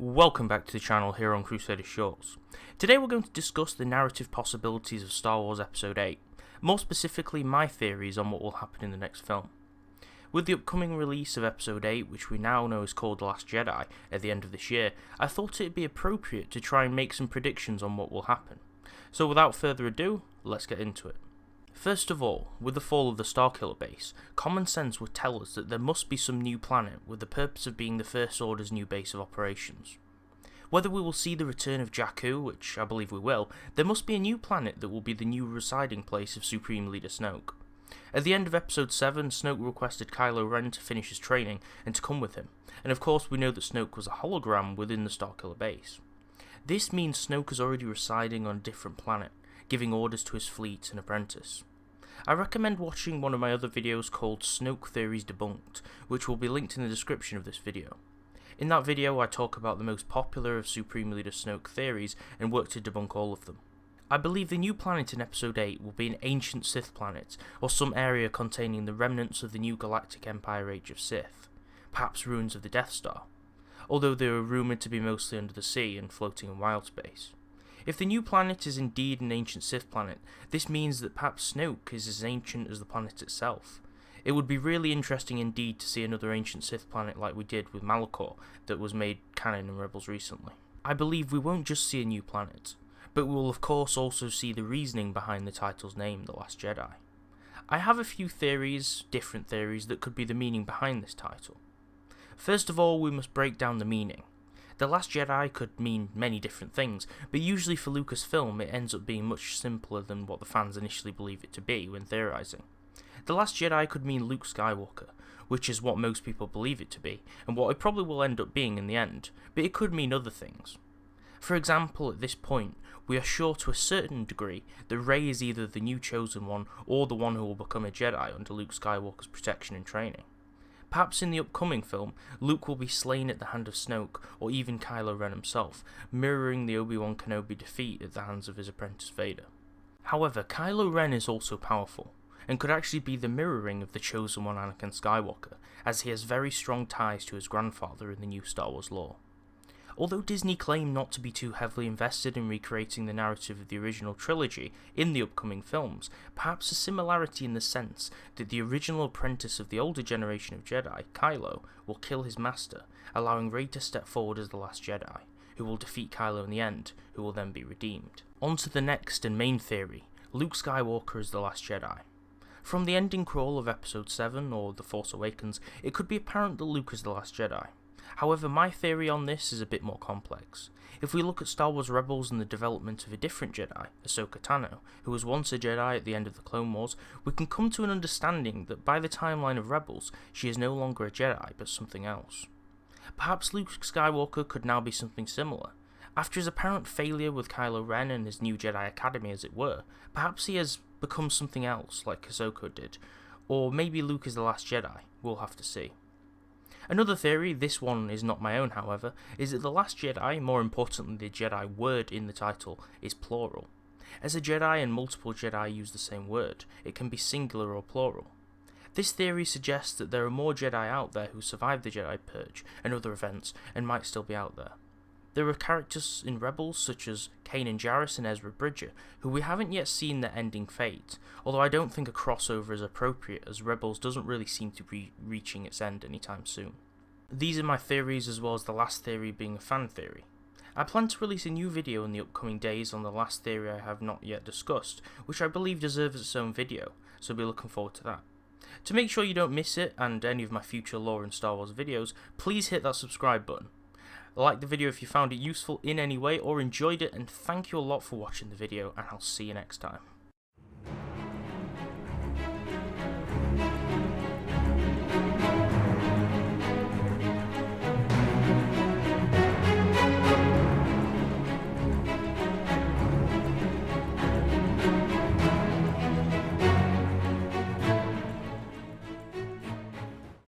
Welcome back to the channel here on Crusader Shorts. Today we're going to discuss the narrative possibilities of Star Wars Episode 8, more specifically my theories on what will happen in the next film. With the upcoming release of Episode 8, which we now know is called Last Jedi, at the end of this year, I thought it'd be appropriate to try and make some predictions on what will happen. So without further ado, let's get into it. First of all, with the fall of the Starkiller base, common sense would tell us that there must be some new planet with the purpose of being the First Order's new base of operations. Whether we will see the return of Jakku, which I believe we will, there must be a new planet that will be the new residing place of Supreme Leader Snoke. At the end of Episode 7, Snoke requested Kylo Ren to finish his training and to come with him, and of course we know that Snoke was a hologram within the Starkiller base. This means Snoke is already residing on a different planet, giving orders to his fleet and apprentice. I recommend watching one of my other videos called Snoke Theories Debunked, which will be linked in the description of this video. In that video I talk about the most popular of Supreme Leader Snoke theories and work to debunk all of them. I believe the new planet in Episode 8 will be an ancient Sith planet, or some area containing the remnants of the new Galactic Empire Age of Sith, perhaps ruins of the Death Star, although they are rumoured to be mostly under the sea and floating in wild space. If the new planet is indeed an ancient Sith planet, this means that perhaps Snoke is as ancient as the planet itself. It would be really interesting indeed to see another ancient Sith planet like we did with Malachor that was made canon in Rebels recently. I believe we won't just see a new planet, but we will of course also see the reasoning behind the title's name, The Last Jedi. I have a few theories, different theories, that could be the meaning behind this title. First of all, we must break down the meaning. The Last Jedi could mean many different things, but usually for Lucasfilm it ends up being much simpler than what the fans initially believe it to be when theorising. The Last Jedi could mean Luke Skywalker, which is what most people believe it to be, and what it probably will end up being in the end, but it could mean other things. For example, at this point, we are sure to a certain degree that Rey is either the new chosen one or the one who will become a Jedi under Luke Skywalker's protection and training. Perhaps in the upcoming film, Luke will be slain at the hand of Snoke, or even Kylo Ren himself, mirroring the Obi-Wan Kenobi defeat at the hands of his apprentice Vader. However, Kylo Ren is also powerful, and could actually be the mirroring of the chosen one Anakin Skywalker, as he has very strong ties to his grandfather in the new Star Wars lore. Although Disney claim not to be too heavily invested in recreating the narrative of the original trilogy in the upcoming films, perhaps a similarity in the sense that the original apprentice of the older generation of Jedi, Kylo, will kill his master, allowing Rey to step forward as the Last Jedi, who will defeat Kylo in the end, who will then be redeemed. On to the next and main theory, Luke Skywalker as the Last Jedi. From the ending crawl of Episode 7, or The Force Awakens, it could be apparent that Luke is the Last Jedi. However, my theory on this is a bit more complex. If we look at Star Wars Rebels and the development of a different Jedi, Ahsoka Tano, who was once a Jedi at the end of the Clone Wars, we can come to an understanding that by the timeline of Rebels, she is no longer a Jedi, but something else. Perhaps Luke Skywalker could now be something similar. After his apparent failure with Kylo Ren and his new Jedi Academy as it were, perhaps he has become something else like Ahsoka did, or maybe Luke is the Last Jedi, we'll have to see. Another theory, this one is not my own however, is that the Last Jedi, more importantly the Jedi word in the title, is plural. As a Jedi and multiple Jedi use the same word, it can be singular or plural. This theory suggests that there are more Jedi out there who survived the Jedi Purge and other events and might still be out there. There are characters in Rebels such as Kanan Jarrus and Ezra Bridger, who we haven't yet seen their ending fate, although I don't think a crossover is appropriate as Rebels doesn't really seem to be reaching its end anytime soon. These are my theories, as well as the last theory being a fan theory. I plan to release a new video in the upcoming days on the last theory I have not yet discussed, which I believe deserves its own video, so be looking forward to that. To make sure you don't miss it and any of my future lore and Star Wars videos, please hit that subscribe button. Like the video if you found it useful in any way or enjoyed it, and thank you a lot for watching the video, and I'll see you next time.